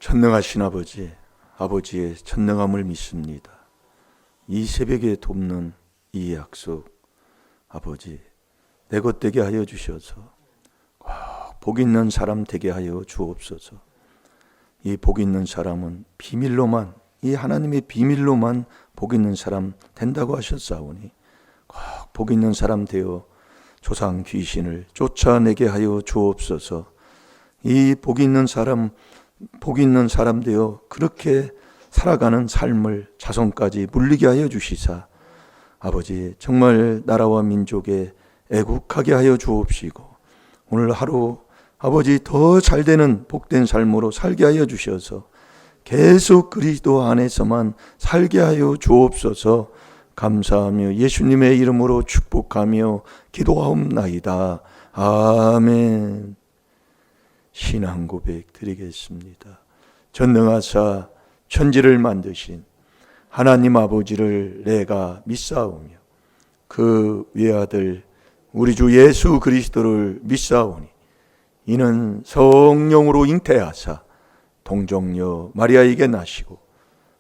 전능하신 아버지, 아버지의 전능함을 믿습니다. 이 새벽에 돕는 이 약속, 아버지 내 것 되게 하여 주셔서 복 있는 사람 되게 하여 주옵소서. 이 복 있는 사람은 비밀로만, 이 하나님의 비밀로만 복 있는 사람 된다고 하셨사오니 복 있는 사람 되어 조상 귀신을 쫓아내게 하여 주옵소서. 이 복 있는 사람 되어 그렇게 살아가는 삶을 자손까지 물리게 하여 주시사 아버지 정말 나라와 민족에 애국하게 하여 주옵시고 오늘 하루 아버지 더 잘되는 복된 삶으로 살게 하여 주셔서 계속 그리스도 안에서만 살게 하여 주옵소서. 감사하며 예수님의 이름으로 축복하며 기도하옵나이다. 아멘. 신앙 고백 드리겠습니다. 전능하사 천지를 만드신 하나님 아버지를 내가 믿사오며 그 외아들 우리 주 예수 그리스도를 믿사오니 이는 성령으로 잉태하사 동정녀 마리아에게 나시고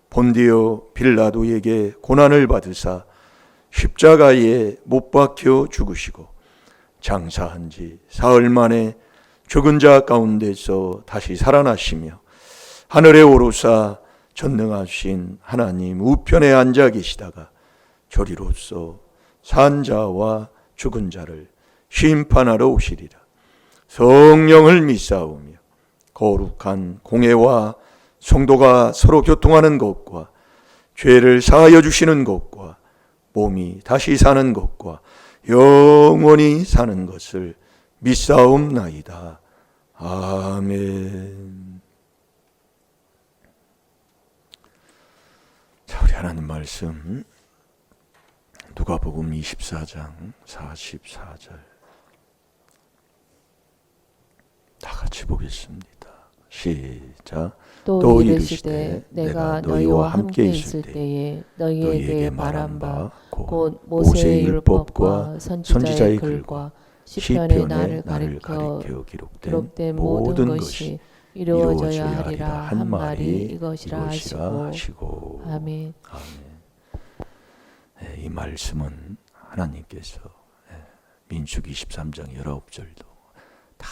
본디오 빌라도에게 고난을 받으사 십자가에 못 박혀 죽으시고 장사한 지 사흘 만에 죽은 자 가운데서 다시 살아나시며 하늘에 오르사 전능하신 하나님 우편에 앉아 계시다가 저리로서 산 자와 죽은 자를 심판하러 오시리라. 성령을 믿사오며 거룩한 공회와 성도가 서로 교통하는 것과 죄를 사하여 주시는 것과 몸이 다시 사는 것과 영원히 사는 것을 믿사옵나이다. 아멘. 자, 우리 하나님 말씀 누가복음 24장 44절 다 같이 보겠습니다. 시작. 또 이르시되 내가 너희와 함께 있을 때에 너희에게 말한 바 곧 모세의 율법과 선지자의 글과 시편의 나를 가리켜 기록된 모든 것이 이루어져야 하리라 한 말이 이것이라 하시고. 아멘. 이 말씀은 하나님께서 민수기 13장 19절도 다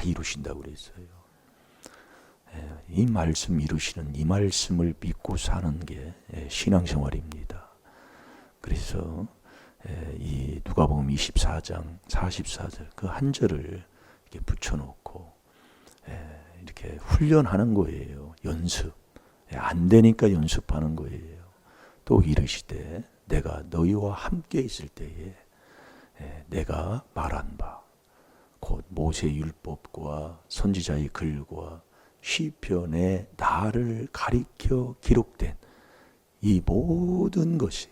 이루신다고 그랬어요. 이 말씀 이루시는 이 말씀을 믿고 사는 게 신앙생활입니다. 그래서 이 누가복음 24장 44절 그 한 절을 이렇게 붙여놓고 이렇게 훈련하는 거예요. 연습. 안 되니까 연습하는 거예요. 또 이르시되 내가 너희와 함께 있을 때에 내가 말한 바 곧 모세의 율법과 선지자의 글과 시편에 나를 가리켜 기록된 이 모든 것이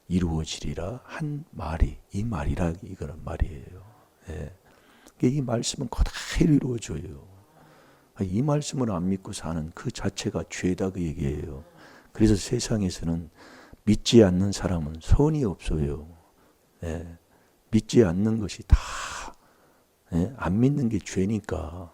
이루어지리라 한 말이 이 말이라 이거는 말이에요. 이 말씀은 그대로 이루어져요. 이 말씀을 안 믿고 사는 그 자체가 죄다 그 얘기예요. 그래서 세상에서는 믿지 않는 사람은 선이 없어요. 믿지 않는 것이 다 안 믿는 게 죄니까.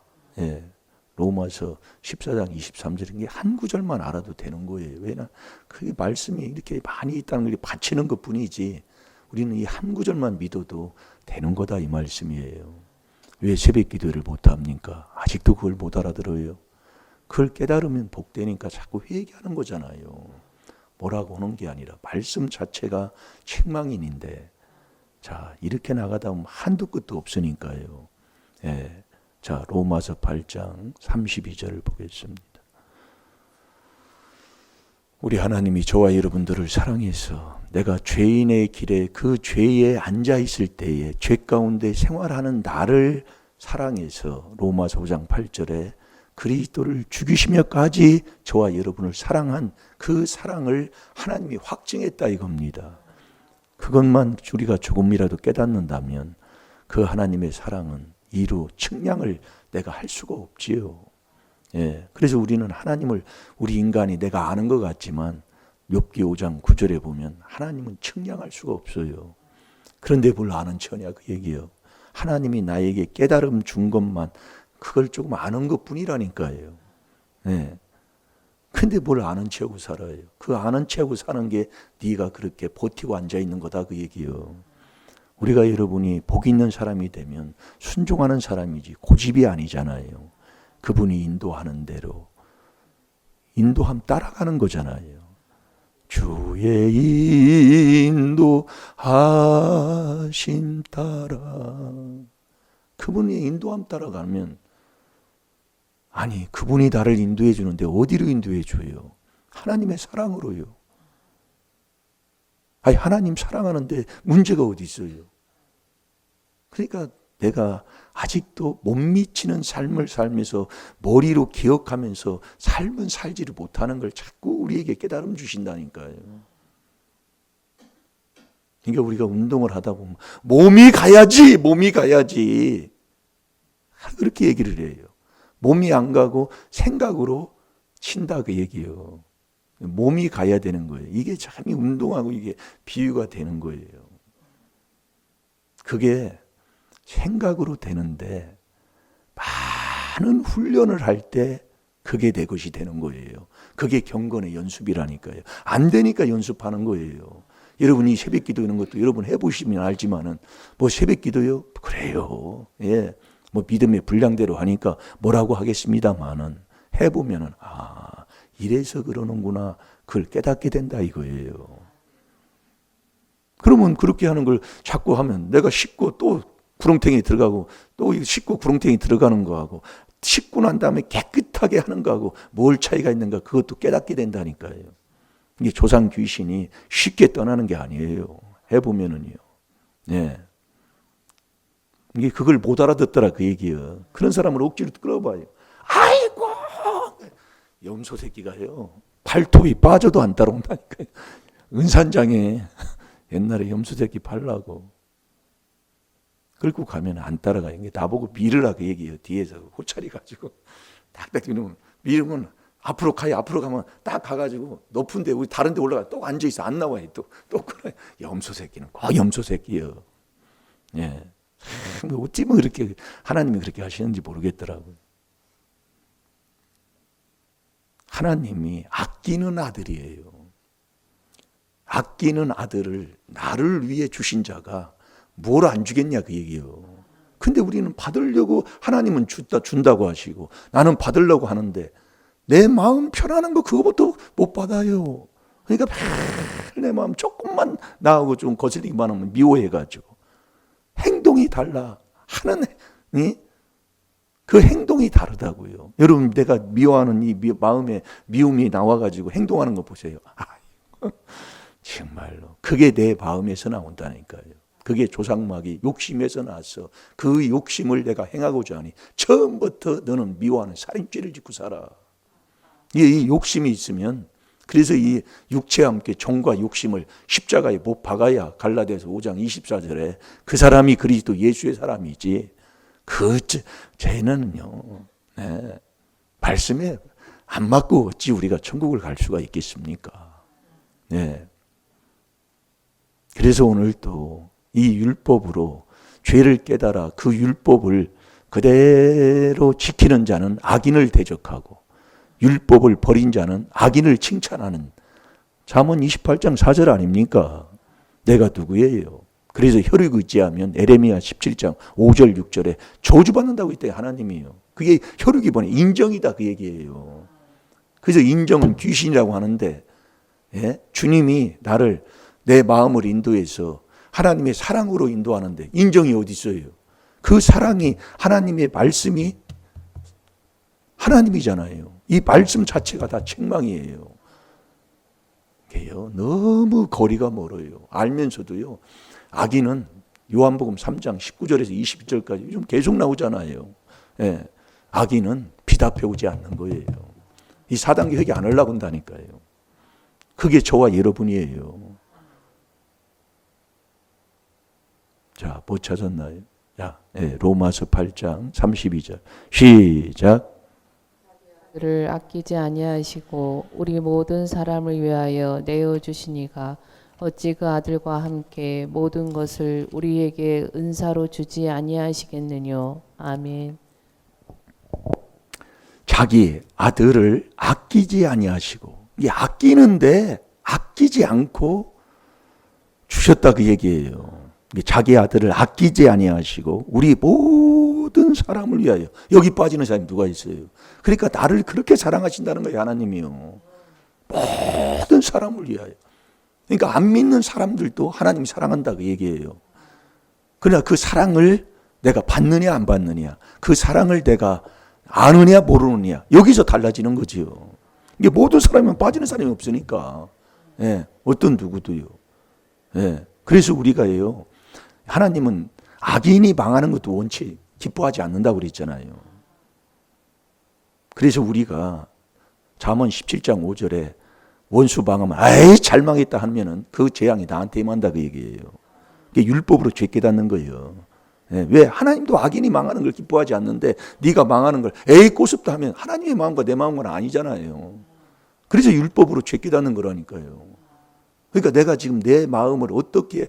로마서 14장 23절인 게 한 구절만 알아도 되는 거예요. 왜냐? 그 말씀이 이렇게 많이 있다는 걸 바치는 것 뿐이지 우리는 이 한 구절만 믿어도 되는 거다 이 말씀이에요. 왜 새벽 기도를 못합니까? 아직도 그걸 못 알아들어요. 그걸 깨달으면 복되니까 자꾸 회개하는 거잖아요. 뭐라고 하는 게 아니라 말씀 자체가 책망인인데 자 이렇게 나가다 보면 한도 끝도 없으니까요. 자 로마서 8장 32절을 보겠습니다. 우리 하나님이 저와 여러분들을 사랑해서 내가 죄인의 길에 그 죄에 앉아 있을 때에 죄 가운데 생활하는 나를 사랑해서 로마서 5장 8절에 그리스도를 죽이시며까지 저와 여러분을 사랑한 그 사랑을 하나님이 확증했다 이겁니다. 그것만 우리가 조금이라도 깨닫는다면 그 하나님의 사랑은 이루 측량을 내가 할 수가 없지요. 그래서 우리는 하나님을 우리 인간이 내가 아는 것 같지만 욥기 5장 9절에 보면 하나님은 측량할 수가 없어요. 그런데 뭘 아는 척이냐 그 얘기예요. 하나님이 나에게 깨달음 준 것만 그걸 조금 아는 것뿐이라니까요. 근데 뭘 아는 체하고 살아요. 그 아는 체하고 사는 게 네가 그렇게 버티고 앉아있는 거다 그 얘기요. 우리가 여러분이 복 있는 사람이 되면 순종하는 사람이지 고집이 아니잖아요. 그분이 인도하는 대로 인도함 따라가는 거잖아요. 주의 인도하심 따라 그분의 인도함 따라가면 아니 그분이 나를 인도해 주는데 어디로 인도해 줘요? 하나님의 사랑으로요. 아니 하나님 사랑하는데 문제가 어디 있어요? 그러니까 내가 아직도 못 미치는 삶을 살면서 머리로 기억하면서 삶은 살지를 못하는 걸 자꾸 우리에게 깨달음 주신다니까요. 그러니까 우리가 운동을 하다 보면 몸이 가야지 그렇게 얘기를 해요. 몸이 안 가고 생각으로 친다 그 얘기예요. 몸이 가야 되는 거예요. 이게 참 운동하고 이게 비유가 되는 거예요. 그게 생각으로 되는데 많은 훈련을 할 때 그게 내 것이 되는 거예요. 그게 경건의 연습이라니까요. 안 되니까 연습하는 거예요. 여러분이 새벽 기도 이런 것도 여러분 해보시면 알지만은 뭐 새벽 기도요? 그래요. 예. 뭐 믿음의 분량대로 하니까 뭐라고 하겠습니다만은 해보면은 아 이래서 그러는구나 그걸 깨닫게 된다 이거예요. 그러면 그렇게 하는 걸 자꾸 하면 내가 씻고 또 구렁텅이 들어가고 또 씻고 구렁텅이 들어가는 거하고 씻고 난 다음에 깨끗하게 하는 거하고 뭘 차이가 있는가 그것도 깨닫게 된다니까요. 이게 조상 귀신이 쉽게 떠나는 게 아니에요. 해보면은요. 네. 이게 그걸 못 알아듣더라 그 얘기예요. 그런 사람을 억지로 끌어봐요. 아이고 염소 새끼가요. 발톱이 빠져도 안 따라온다니까요. 은산장에 옛날에 염소 새끼 팔라고 끌고 가면 안 따라가요. 이게 나보고 밀으라 그 얘기예요. 뒤에서 호차리 가지고 딱딱 밀으면 앞으로 가요. 앞으로 가면 딱 가가지고 높은데 우리 다른 데 올라가 또 앉아 있어 안 나와요. 또 그래. 염소 새끼는 꼭 염소 새끼예요. 예. 어찌 뭐 그렇게 하나님이 그렇게 하시는지 모르겠더라고요. 하나님이 아끼는 아들이에요. 아끼는 아들을 나를 위해 주신 자가 뭘 안 주겠냐 그 얘기예요. 근데 우리는 받으려고 하나님은 준다고 하시고 나는 받으려고 하는데 내 마음 편안한 거 그거부터 못 받아요. 그러니까 내 마음 조금만 나하고 좀 거슬리기만 하면 미워해가지고 행동이 달라 하는 그 행동이 다르다고요. 여러분 내가 미워하는 이 마음에 미움이 나와가지고 행동하는 거 보세요. 정말로 그게 내 마음에서 나온다니까요. 그게 조상마귀 욕심에서 나왔어. 그 욕심을 내가 행하고자 하니 처음부터 너는 미워하는 살인죄를 짓고 살아. 이 욕심이 있으면 그래서 이 육체와 함께 정과 욕심을 십자가에 못 박아야 갈라디아서 5장 24절에 그 사람이 그리스도 예수의 사람이지 그 죄는요 네, 말씀에 안 맞고 어찌 우리가 천국을 갈 수가 있겠습니까? 네. 그래서 오늘 또 이 율법으로 죄를 깨달아 그 율법을 그대로 지키는 자는 악인을 대적하고 율법을 버린 자는 악인을 칭찬하는 잠언 28장 4절 아닙니까? 내가 누구예요? 그래서 혈육 의지하면 에레미야 17장 5절 6절에 저주받는다고 했대요. 하나님이요. 그게 혈육이 뭐냐? 인정이다 그 얘기예요. 그래서 인정은 귀신이라고 하는데 예? 주님이 나를 내 마음을 인도해서 하나님의 사랑으로 인도하는데 인정이 어디 있어요? 그 사랑이 하나님의 말씀이 하나님이잖아요. 이 말씀 자체가 다 책망이에요. 이게요, 너무 거리가 멀어요. 알면서도요, 악인은 요한복음 3장 19절에서 22절까지 좀 계속 나오잖아요. 예, 악인은 비답해 오지 않는 거예요. 이 4단계 회개 안 하려고 한다니까요. 그게 저와 여러분이에요. 자, 뭐 찾았나요? 자, 예, 로마서 8장 32절 시작. 그를 아끼지 아니하시고 우리 모든 사람을 위하여 내어 주시니가 어찌 그 아들과 함께 모든 것을 우리에게 은사로 주지 아니하시겠느뇨. 아멘. 자기 아들을 아끼지 아니하시고, 이 아끼는데 아끼지 않고 주셨다 그 얘기예요. 자기 아들을 아끼지 아니하시고 우리 모든 사람을 위하여. 여기 빠지는 사람이 누가 있어요? 그러니까 나를 그렇게 사랑하신다는 거예요, 하나님이요. 모든 사람을 위하여. 그러니까 안 믿는 사람들도 하나님이 사랑한다 그 얘기예요. 그러나 그 사랑을 내가 받느냐 안 받느냐, 그 사랑을 내가 아느냐 모르느냐, 여기서 달라지는 거지요. 이게 모든 사람이면 빠지는 사람이 없으니까. 예, 어떤 누구도요. 예, 그래서 우리가요, 하나님은 악인이 망하는 것도 원치 기뻐하지 않는다고 그랬잖아요. 그래서 우리가 잠언 17장 5절에 원수 망하면 아이 잘 망했다 하면은 그 재앙이 나한테 임한다 그 얘기예요. 그게 율법으로 죄 깨닫는 거예요. 예, 왜? 하나님도 악인이 망하는 걸 기뻐하지 않는데 네가 망하는 걸 에이 꼬습다 하면 하나님의 마음과 내 마음은 아니잖아요. 그래서 율법으로 죄 깨닫는 거라니까요. 그러니까 내가 지금 내 마음을 어떻게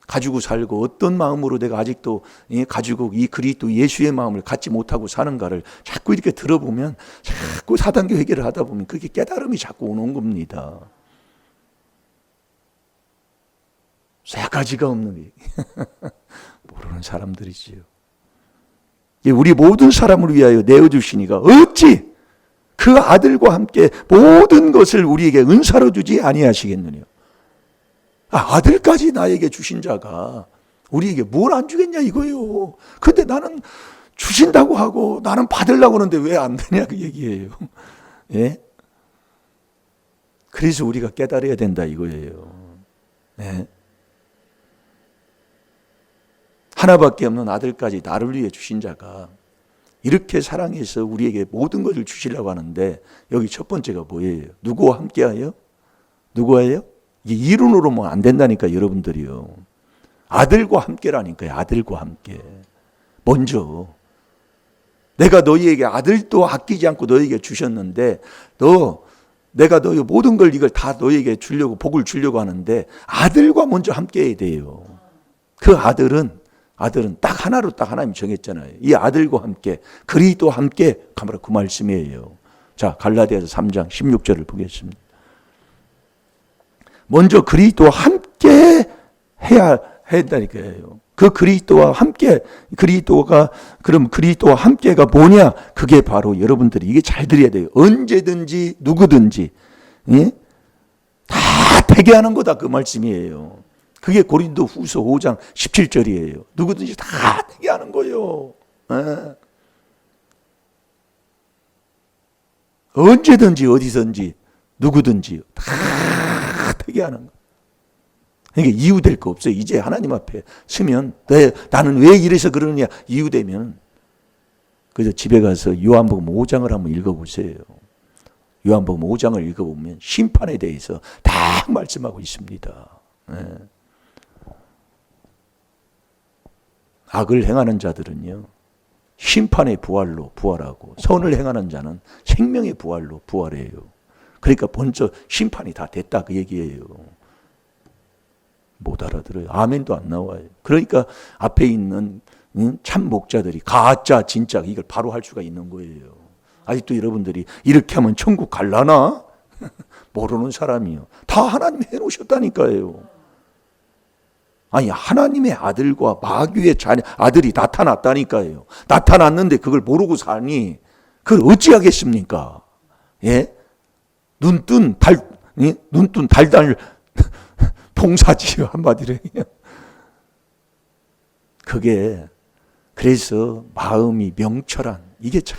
가지고 살고 어떤 마음으로 내가 아직도 가지고 이 그리스도 예수의 마음을 갖지 못하고 사는가를 자꾸 이렇게 들어보면, 자꾸 사단계 회개를 하다 보면 그게 깨달음이 자꾸 오는 겁니다. 세 가지가 없는 모르는 사람들이지요. 우리 모든 사람을 위하여 내어주시니가 어찌 그 아들과 함께 모든 것을 우리에게 은사로 주지 아니하시겠느냐. 아들까지 나에게 주신 자가 우리에게 뭘 안 주겠냐 이거예요. 근데 나는 주신다고 하고 나는 받으려고 하는데 왜 안 되냐 그 얘기예요. 예? 그래서 우리가 깨달아야 된다 이거예요. 예? 하나밖에 없는 아들까지 나를 위해 주신 자가 이렇게 사랑해서 우리에게 모든 것을 주시려고 하는데, 여기 첫 번째가 뭐예요? 누구와 함께하여? 누구예요? 이게 이론으로만 안 된다니까 여러분들이요. 아들과 함께라니까요. 아들과 함께. 먼저 내가 너희에게 아들도 아끼지 않고 너희에게 주셨는데, 내가 너희 모든 걸 이걸 다 너희에게 주려고, 복을 주려고 하는데 아들과 먼저 함께해야 돼요. 그 아들은 딱 하나로 딱 하나님 정했잖아요. 이 아들과 함께, 그리스도와 함께 가면 그 말씀이에요. 자, 갈라디아서 3장 16절을 보겠습니다. 먼저 그리스도와 함께 해야 한다니까요. 그 그리스도와 함께, 그럼 그리스도와 함께가 뭐냐? 그게 바로 여러분들이 이게 잘 들어야 돼요. 언제든지 누구든지 다 되게 하는 거다 그 말씀이에요. 그게 고린도 후서 5장 17절이에요. 누구든지 다 되게 하는 거예요. 예. 언제든지 어디든지 누구든지 다 되게 하는 거. 그러니까 이유될 거 없어요. 이제 하나님 앞에 서면 나는 왜 이래서 그러느냐 이유되면 그래서 집에 가서 요한복음 5장을 한번 읽어보세요. 요한복음 5장을 읽어보면 심판에 대해서 다 말씀하고 있습니다. 네. 악을 행하는 자들은요 심판의 부활로 부활하고, 선을 행하는 자는 생명의 부활로 부활해요. 그러니까 먼저 심판이 다 됐다 그 얘기예요. 못 알아들어요. 아멘도 안 나와요. 그러니까 앞에 있는 참 목자들이 가짜 진짜 이걸 바로 할 수가 있는 거예요. 아직도 여러분들이 이렇게 하면 천국 갈라나? 모르는 사람이요. 다 하나님이 해놓으셨다니까요. 아니 하나님의 아들과 마귀의 자녀 아들이 나타났다니까요. 나타났는데 그걸 모르고 사니 그걸 어찌하겠습니까? 예? 눈뜬 달달 봉사지요 한마디로. 그게 그래서 마음이 명철한, 이게 참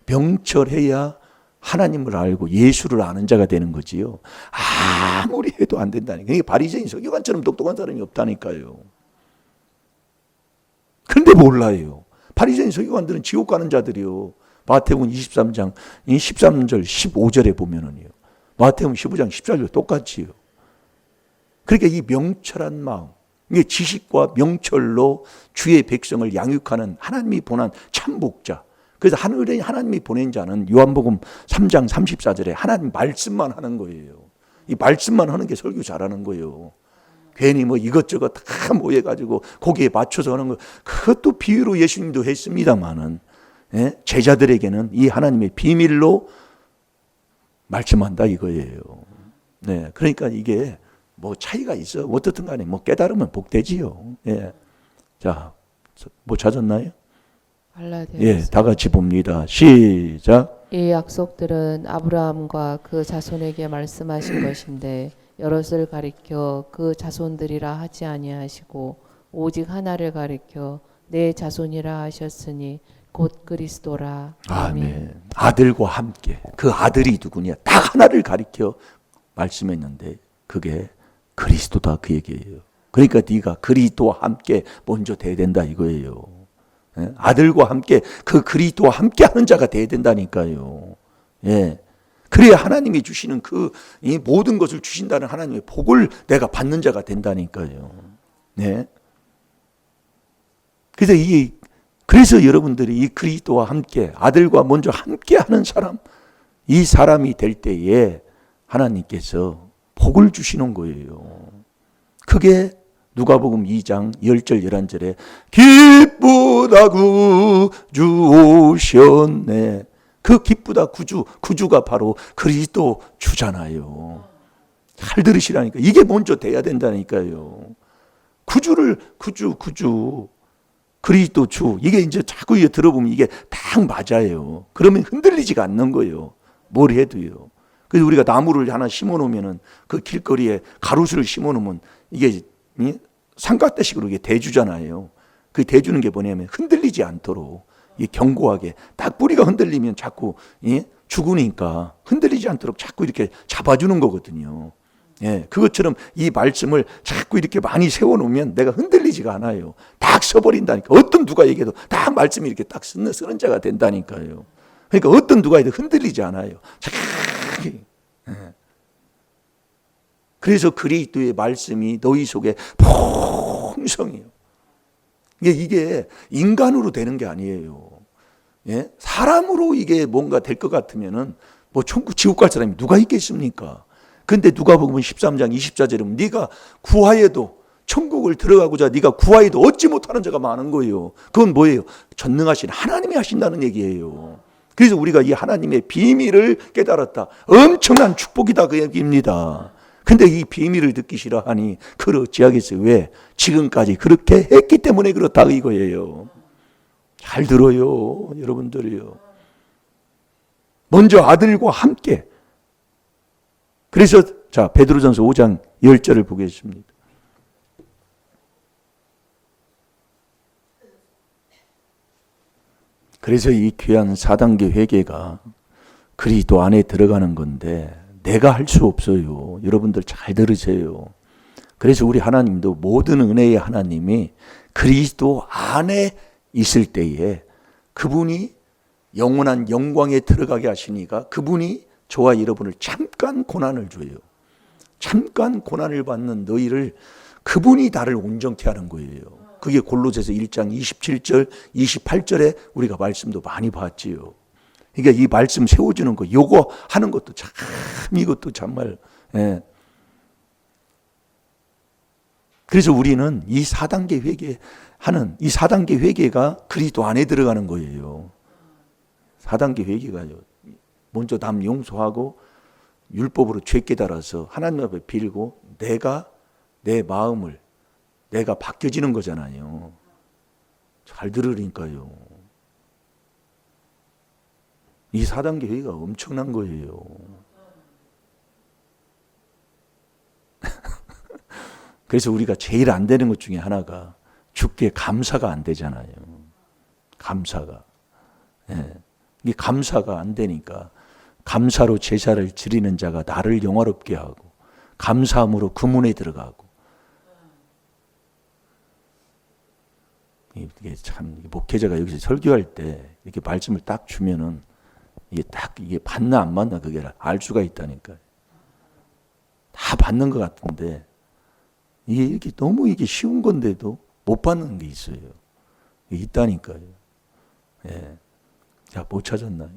명철해야 하나님을 알고 예수를 아는 자가 되는 거지요. 아무리 해도 안 된다니까. 이게 바리새인 서기관처럼 똑똑한 사람이 없다니까요. 그런데 몰라요. 바리새인 서기관들은 지옥 가는 자들이요. 마태복음 23장 13절 15절에 보면은요. 마태복음 15장 14절 똑같지요. 그러니까 이 명철한 마음, 이게 지식과 명철로 주의 백성을 양육하는 하나님이 보낸 참 목자. 그래서 하나님이 보낸 자는 요한복음 3장 34절에 하나님 말씀만 하는 거예요. 이 말씀만 하는 게 설교 잘하는 거예요. 괜히 뭐 이것저것 다 모여가지고 거기에 맞춰서 하는 거, 그것도 비유로 예수님도 했습니다만은, 예? 제자들에게는 이 하나님의 비밀로 말씀한다 이거예요. 네, 그러니까 이게 뭐 차이가 있어. 어떻든 간에 뭐 깨달으면 복되지요. 예. 자, 뭐 찾았나요? 예, 다 같이 봅니다. 시작. 이 약속들은 아브라함과 그 자손에게 말씀하신 것인데 여럿을 가리켜 그 자손들이라 하지 아니하시고 오직 하나를 가리켜 내 자손이라 하셨으니 곧 그리스도라. 아멘. 아들과 함께. 그 아들이 누구냐? 딱 하나를 가리켜 말씀했는데 그게 그리스도다 그 얘기예요. 그러니까 네가 그리스도와 함께 먼저 돼야 된다 이거예요. 예? 아들과 함께 그 그리스도와 함께 하는 자가 돼야 된다니까요. 예. 그래야 하나님이 주시는 이 모든 것을 주신다는 하나님의 복을 내가 받는 자가 된다니까요. 네. 그래서 여러분들이 이 그리스도와 함께 아들과 먼저 함께 하는 사람, 이 사람이 될 때에 하나님께서 복을 주시는 거예요. 그게 누가복음 2장 10절 11절에 기쁘다 구주 오셨네. 그 기쁘다 구주가 바로 그리스도 주잖아요. 잘 들으시라니까. 이게 먼저 돼야 된다니까요. 구주 그리스도 주. 이게 이제 자꾸 들어보면 이게 딱 맞아요. 그러면 흔들리지가 않는 거예요. 뭘 해도요. 그래서 우리가 나무를 하나 심어 놓으면은 그 길거리에 가로수를 심어 놓으면 이게 삼각대식으로 이게 대주잖아요. 그 대주는 게 뭐냐면 흔들리지 않도록 견고하게 딱 뿌리가 흔들리면 자꾸 죽으니까 흔들리지 않도록 자꾸 이렇게 잡아주는 거거든요. 예, 그것처럼 이 말씀을 자꾸 이렇게 많이 세워놓으면 내가 흔들리지가 않아요. 딱 서버린다니까. 어떤 누가 얘기해도 딱 말씀이 이렇게 딱 쓰는 자가 된다니까요. 그러니까 어떤 누가 해도 흔들리지 않아요. 예. 그래서 그리스도의 말씀이 너희 속에 풍성해요. 이게 인간으로 되는 게 아니에요. 예? 사람으로 이게 뭔가 될 것 같으면은 뭐 천국 지옥 갈 사람이 누가 있겠습니까? 근데 누가복음 13장 24절은 네가 구하여도 천국을 들어가고자 네가 구하여도 얻지 못하는 자가 많은 거예요. 그건 뭐예요? 전능하신 하나님이 하신다는 얘기예요. 그래서 우리가 이 하나님의 비밀을 깨달았다. 엄청난 축복이다 그 얘기입니다. 근데 이 비밀을 듣기 싫어하니 그렇지 하겠어요. 왜? 지금까지 그렇게 했기 때문에 그렇다 이거예요. 잘 들어요, 여러분들이요. 먼저 아들과 함께. 그래서 자 베드로전서 5장 10절을 보겠습니다. 그래서 이 귀한 4단계 회개가 그리스도 안에 들어가는 건데 내가 할 수 없어요. 여러분들 잘 들으세요. 그래서 우리 하나님도 모든 은혜의 하나님이 그리스도 안에 있을 때에 그분이 영원한 영광에 들어가게 하시니까 그분이 저와 여러분을 잠깐 고난을 줘요. 잠깐 고난을 받는 너희를 그분이 나를 온전케 하는 거예요. 그게 골로새서 1장 27절 28절에 우리가 말씀도 많이 봤지요. 그러니까 이 말씀 세워주는 거 요거 하는 것도 참 이것도 정말 그래서 우리는 이 4단계 회개하는 이 4단계 회개가 그리스도 안에 들어가는 거예요. 4단계 회개가요. 먼저 남 용서하고 율법으로 죄 깨달아서 하나님 앞에 빌고 내 마음을 내가 바뀌어지는 거잖아요. 잘 들으니까요. 이 4단계 회개가 엄청난 거예요. 그래서 우리가 제일 안 되는 것 중에 하나가 주께 감사가 안 되잖아요. 감사가. 예. 이게 감사가 안 되니까 감사로 제사를 드리는 자가 나를 영화롭게 하고 감사함으로 그 문에 들어가고 이게 참 목회자가 여기서 설교할 때 이렇게 말씀을 딱 주면은 이게 받나 안 받나 그게 알 수가 있다니까요. 다 받는 것 같은데 이게 이렇게 너무 이게 쉬운 건데도 못 받는 게 있어요. 이게 있다니까요. 예. 자, 못 찾았나요?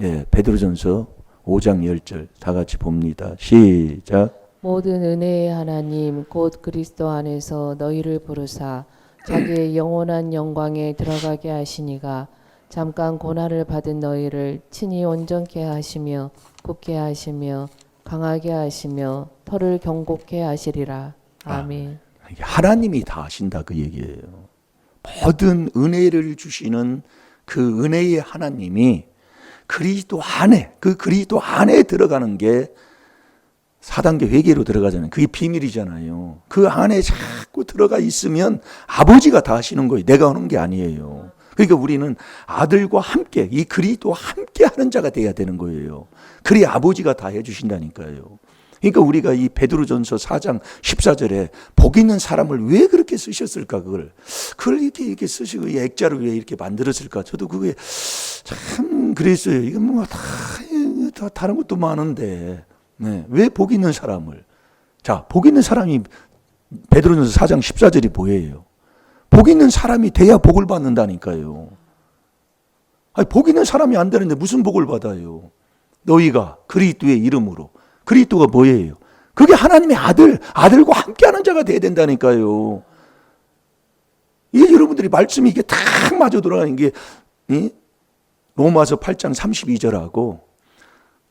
예, 베드로전서 5장 10절 다 같이 봅니다. 시작. 모든 은혜의 하나님 곧 그리스도 안에서 너희를 부르사 자기의 영원한 영광에 들어가게 하시니가 잠깐 고난을 받은 너희를 친히 온전케 하시며 굳게 하시며 강하게 하시며 털을 경고케 하시리라. 아멘. 하나님이 다 하신다 그 얘기예요. 모든 은혜를 주시는 그 은혜의 하나님이 그리스도 안에, 그 그리스도 안에 들어가는 게 4단계 회개로 들어가잖아요. 그게 비밀이잖아요. 그 안에 자꾸 들어가 있으면 아버지가 다 하시는 거예요. 내가 하는 게 아니에요. 그러니까 우리는 아들과 함께, 이 그리스도와 함께 하는 자가 돼야 되는 거예요. 그래야 아버지가 다 해주신다니까요. 그러니까 우리가 이 베드로전서 4장 14절에 복 있는 사람을 왜 그렇게 쓰셨을까, 그걸 이렇게 쓰시고 이 액자를 왜 이렇게 만들었을까? 저도 그게 참 그랬어요. 이건 뭔가 다 다른 것도 많은데, 네, 왜 복 있는 사람을? 자, 복 있는 사람이 베드로전서 4장 14절이 뭐예요? 복 있는 사람이 돼야 복을 받는다니까요. 아니, 복 있는 사람이 안 되는데 무슨 복을 받아요? 너희가 그리스도의 이름으로. 그리스도가 뭐예요? 그게 하나님의 아들과 함께하는 자가 돼야 된다니까요. 이게 여러분들이 말씀이 이게 딱 맞아 들어가는 게 로마서 8장 32절하고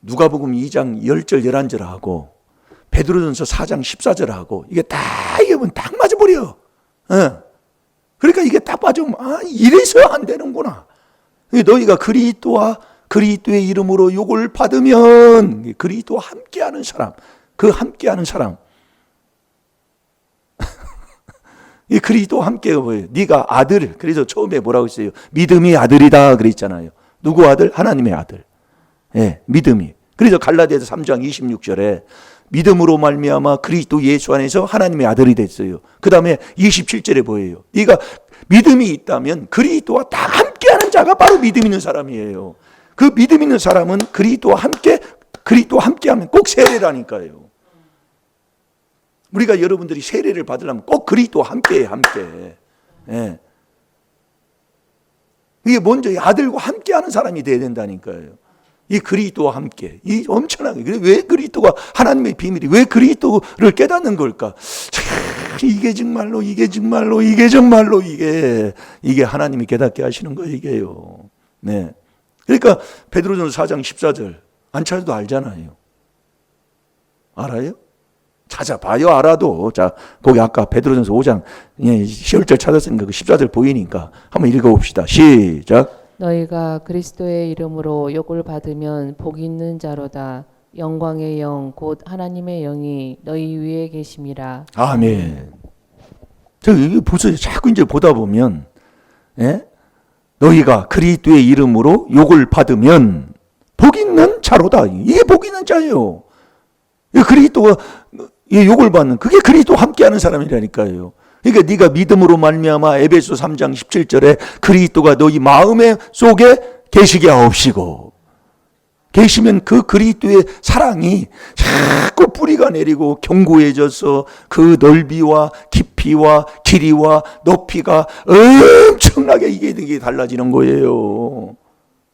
누가복음 2장 10절 11절하고 베드로전서 4장 14절하고 이게 딱 이게면 딱 맞아 버려. 그러니까 이게 딱 맞으면 이래서 안 되는구나. 너희가 그리스도와 그리스도의 이름으로 욕을 받으면 그리스도와 함께하는 사람, 그 함께하는 사람. 이 그리스도와 함께가 뭐예요? 네가 아들. 그래서 처음에 뭐라고 했어요? 믿음이 아들이다 그랬잖아요. 누구 아들? 하나님의 아들. 예, 믿음이. 그래서 갈라디아서 3장 26절에 믿음으로 말미암아 그리스도 예수 안에서 하나님의 아들이 됐어요. 그 다음에 27절에 뭐예요? 네가 믿음이 있다면 그리스도와 다 함께하는 자가 바로 믿음 있는 사람이에요. 그 믿음 있는 사람은 그리스도와 함께하면 꼭 세례라니까요. 우리가 여러분들이 세례를 받으려면 꼭 그리스도와 함께해요, 함께. 예. 이게 먼저 아들과 함께하는 사람이 돼야 된다니까요. 이 그리스도와 함께, 이 엄청나게. 왜 그리스도가 하나님의 비밀이 왜 그리스도를 깨닫는 걸까? 이게 정말로 이게 하나님이 깨닫게 하시는 거예요, 이게요. 네. 그러니까 베드로전서 4장 14절 안 찾아도 알잖아요. 알아요? 찾아봐요. 알아도. 자, 거기 아까 베드로전서 5장 10절 찾았으니까 그 14절 보이니까 한번 읽어봅시다. 시작. 너희가 그리스도의 이름으로 욕을 받으면 복 있는 자로다. 영광의 영 곧 하나님의 영이 너희 위에 계심이라. 아멘. 저 이거 보세요. 자꾸 이제 보다 보면 너희가 그리스도의 이름으로 욕을 받으면 복 있는 자로다. 이게 복 있는 자예요. 그리스도가 욕을 받는 그게 그리스도와 함께하는 사람이라니까요. 그러니까 네가 믿음으로 말미암아 에베소 3장 17절에 그리스도가 너희 마음의 속에 계시게 하옵시고 계시면 그 그리스도의 사랑이 자꾸 뿌리가 내리고 견고해져서 그 넓이와 깊이와 길이와 높이가 엄청나게 이게 달라지는 거예요.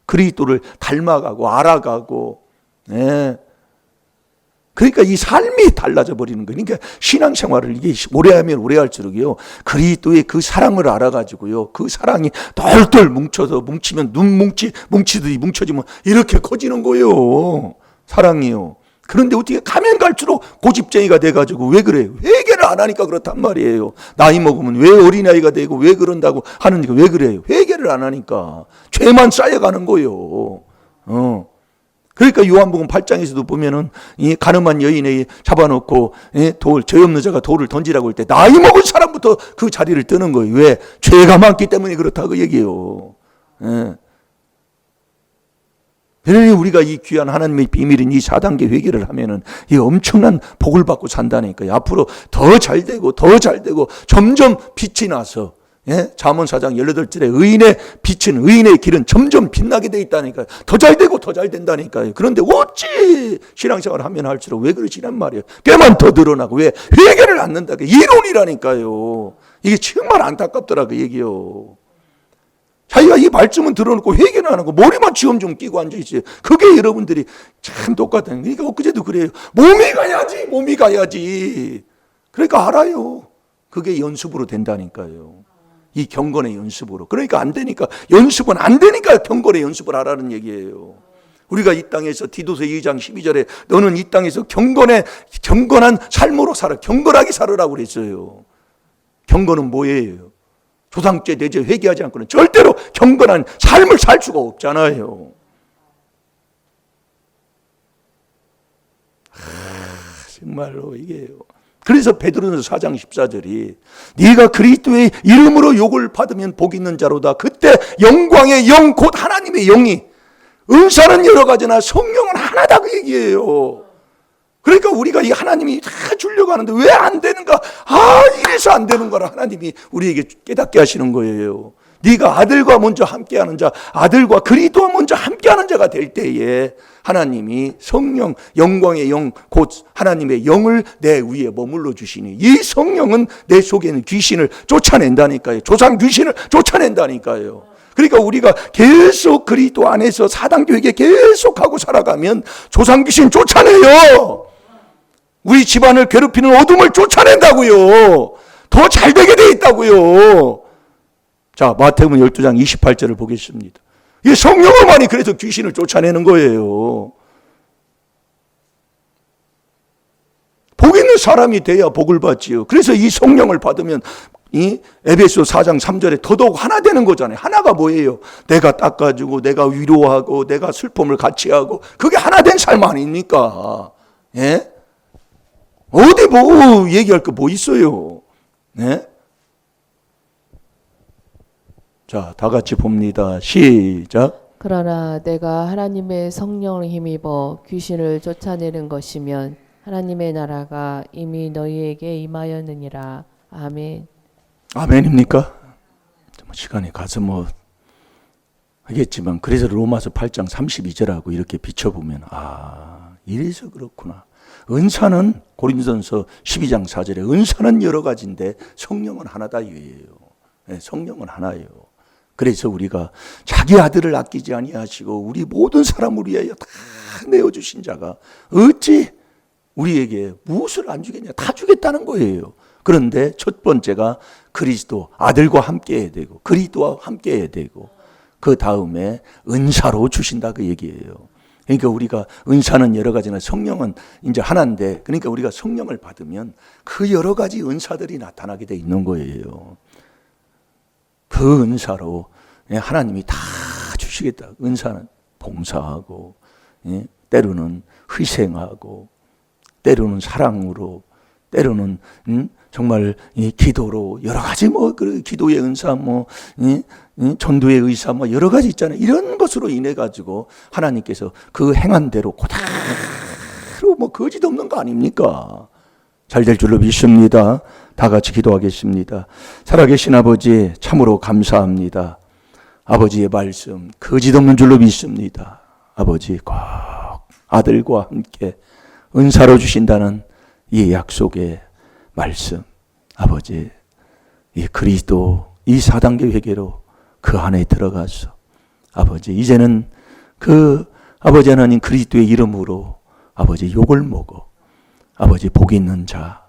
그리스도를 닮아가고 알아가고. 네. 그러니까 이 삶이 달라져 버리는 거예요. 그러니까 신앙생활을 이게 오래하면 오래할수록요 그리스도의 그 사랑을 알아가지고요 그 사랑이 똘똘 뭉쳐서 뭉치면 눈 뭉치듯이 뭉쳐지면 이렇게 커지는 거예요. 사랑이요. 그런데 어떻게 가면 갈수록 고집쟁이가 돼가지고 왜 그래요? 회개를 안 하니까 그렇단 말이에요. 나이 먹으면 왜 어린아이가 되고 왜 그런다고 하는지 왜 그래요? 회개를 안 하니까 죄만 쌓여가는 거예요. 그러니까 요한복음 8장에서도 보면은 이 가늠한 여인에 잡아놓고 죄 없는 자가 돌을 던지라고 할 때 나이 먹은 사람부터 그 자리를 뜨는 거예요. 왜? 죄가 많기 때문에 그렇다고 얘기해요. 그러니 우리가 이 귀한 하나님의 비밀인 이 4단계 회개를 하면은 이 엄청난 복을 받고 산다니까요. 앞으로 더 잘 되고 점점 빛이 나서 잠언 4장 18절에 의인의 빛은 의인의 길은 점점 빛나게 돼 있다니까요. 더 잘 되고 더 잘 된다니까요. 그런데 어찌 신앙생활을 하면 할수록 왜 그러시란 말이에요. 꽤만 더 늘어나고 왜 회개를 안 한다. 이론이라니까요. 이게 정말 안타깝더라 그 얘기요. 자기가 이 말씀은 들어놓고 회개는 안 하고 머리만 지엄 좀 끼고 앉아있어요. 그게 여러분들이 참 똑같아요. 그러니까 엊그제도 그래요. 몸이 가야지. 그러니까 알아요. 그게 연습으로 된다니까요. 이 경건의 연습으로. 그러니까 안 되니까, 연습은 안 되니까 경건의 연습을 하라는 얘기예요. 우리가 이 땅에서 디도서 2장 12절에 너는 이 땅에서 경건한 삶으로 살아, 경건하게 살으라고 그랬어요. 경건은 뭐예요? 조상죄 내죄 회개하지 않고는 절대로 경건한 삶을 살 수가 없잖아요. 정말로 이게요. 그래서 베드로전서 4장 14절이 네가 그리스도의 이름으로 욕을 받으면 복 있는 자로다. 그때 영광의 영 곧 하나님의 영이, 은사는 여러 가지나 성령은 하나다 그 얘기예요. 그러니까 우리가 이 하나님이 다 주려고 하는데 왜 안 되는가? 이래서 안 되는 거라 하나님이 우리에게 깨닫게 하시는 거예요. 네가 아들과 먼저 함께하는 자, 아들과 그리스도와 먼저 함께하는 자가 될 때에 하나님이 성령, 영광의 영, 곧 하나님의 영을 내 위에 머물러 주시니 이 성령은 내 속에 있는 귀신을 쫓아낸다니까요. 조상 귀신을 쫓아낸다니까요. 그러니까 우리가 계속 그리스도 안에서 사단교회에 계속하고 살아가면 조상 귀신 쫓아내요. 우리 집안을 괴롭히는 어둠을 쫓아낸다고요. 더 잘 되게 돼 있다고요. 자, 마태복음 12장 28절을 보겠습니다. 이 성령을만이 그래서 귀신을 쫓아내는 거예요. 복 있는 사람이 돼야 복을 받지요. 그래서 이 성령을 받으면 이 에베소 4장 3절에 더더욱 하나 되는 거잖아요. 하나가 뭐예요? 내가 닦아주고 내가 위로하고 내가 슬픔을 같이 하고 그게 하나 된 삶 아닙니까? 예? 어디 뭐 얘기할 거 뭐 있어요? 네? 자, 다 같이 봅니다. 시작. 그러나 내가 하나님의 성령을 힘입어 귀신을 쫓아내는 것이면 하나님의 나라가 이미 너희에게 임하였느니라. 아멘. 아멘입니까? 시간이 가서 뭐 하겠지만 그래서 로마서 8장 32절하고 이렇게 비춰보면 이래서 그렇구나. 은사는 고린도전서 12장 4절에 은사는 여러 가지인데 성령은 하나다 이거예요. 네, 성령은 하나예요. 그래서 우리가 자기 아들을 아끼지 아니하시고 우리 모든 사람을 위하여 다 내어주신 자가 어찌 우리에게 무엇을 안 주겠냐? 다 주겠다는 거예요. 그런데 첫 번째가 그리스도 아들과 함께 해야 되고 그리스도와 함께 해야 되고 그 다음에 은사로 주신다 그 얘기예요. 그러니까 우리가 은사는 여러 가지나 성령은 이제 하나인데 그러니까 우리가 성령을 받으면 그 여러 가지 은사들이 나타나게 돼 있는 거예요. 그 은사로 하나님이 다 주시겠다. 은사는 봉사하고 때로는 희생하고 때로는 사랑으로 때로는 정말 기도로 여러 가지 그 기도의 은사 전도의 의사 여러 가지 있잖아요. 이런 것으로 인해 가지고 하나님께서 그 행한 대로 그대로 거짓 없는 거 아닙니까? 잘 될 줄로 믿습니다. 다 같이 기도하겠습니다. 살아계신 아버지 참으로 감사합니다. 아버지의 말씀 거짓 없는 줄로 믿습니다. 아버지 꼭 아들과 함께 은사로 주신다는 이 약속의 말씀 아버지 이 그리스도 이 4단계 회개로 그 안에 들어가서 아버지 이제는 그 아버지 하나님 그리스도의 이름으로 아버지 욕을 먹어 아버지 복 있는 자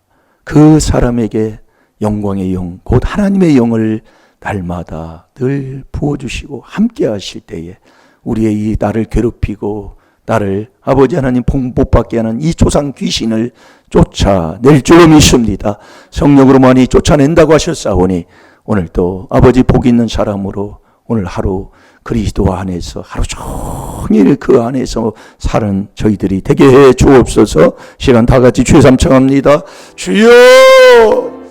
그 사람에게 영광의 영 곧 하나님의 영을 날마다 늘 부어주시고 함께 하실 때에 우리의 이 나를 괴롭히고 나를 아버지 하나님 복 받게 하는 이 조상 귀신을 쫓아낼 줄로 믿습니다. 성령으로 많이 쫓아낸다고 하셨사오니 오늘 또 아버지 복 있는 사람으로 오늘 하루 그리스도 안에서 하루 종일 그 안에서 사는 저희들이 되게 해 주옵소서. 시간 다 같이 주의 삼창합니다. 주여